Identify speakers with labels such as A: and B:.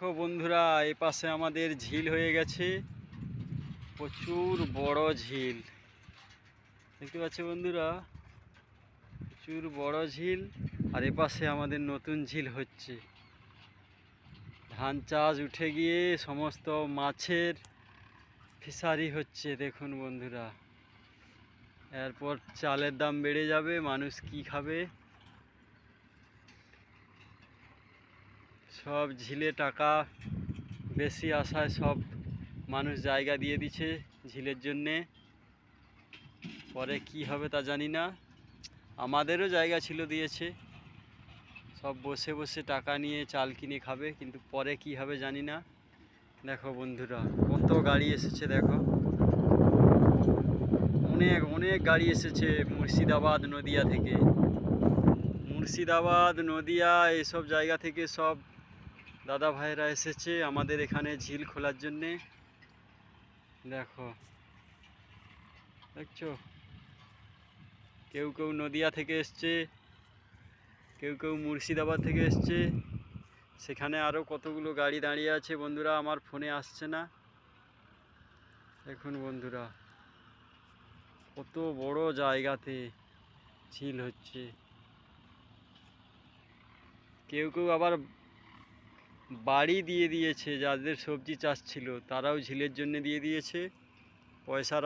A: দেখো বন্ধুরা, এই পাশে আমাদের ঝিল হয়ে গেছে, প্রচুর বড় ঝিল। দেখতে পাচ্ছ বন্ধুরা, প্রচুর বড় ঝিল। আর এ পাশে আমাদের নতুন ঝিল হচ্ছে। ধান চাষ উঠে গিয়ে সমস্ত মাছের ফিশারি হচ্ছে। দেখুন বন্ধুরা, এরপর চালের দাম বেড়ে যাবে, মানুষ কি খাবে? সব ঝিলে টাকা বেশি আশায় সব মানুষ জায়গা দিয়ে দিচ্ছে ঝিলের জন্যে। পরে কি হবে তা জানি না। আমাদেরও জায়গা ছিল, দিয়েছে, সব বসে বসে টাকা নিয়ে চাল কিনে খাবে, কিন্তু পরে কি হবে জানি না। দেখো বন্ধুরা, কত গাড়ি এসেছে, দেখো অনেক অনেক গাড়ি এসেছে মুর্শিদাবাদ, নদিয়া থেকে। মুর্শিদাবাদ, নদিয়া এইসব জায়গা থেকে সব দাদা ভাইরা এসেছে আমাদের এখানে ঝিল খোলার জন্যে। দেখো, দেখছো, কেউ কেউ নদিয়া থেকে এসছে, কেউ কেউ মুর্শিদাবাদ থেকে এসছে। সেখানে আরও কতগুলো গাড়ি দাঁড়িয়ে আছে বন্ধুরা, আমার ফোনে আসছে না। দেখুন বন্ধুরা, কত বড় জায়গাতে ঝিল হচ্ছে। কেউ কেউ আবার বাড়ি দিয়ে দিয়েছে, যাদের সবজি চাষ ছিল তারাও ঝিলের জন্য দিয়ে দিয়েছে, পয়সার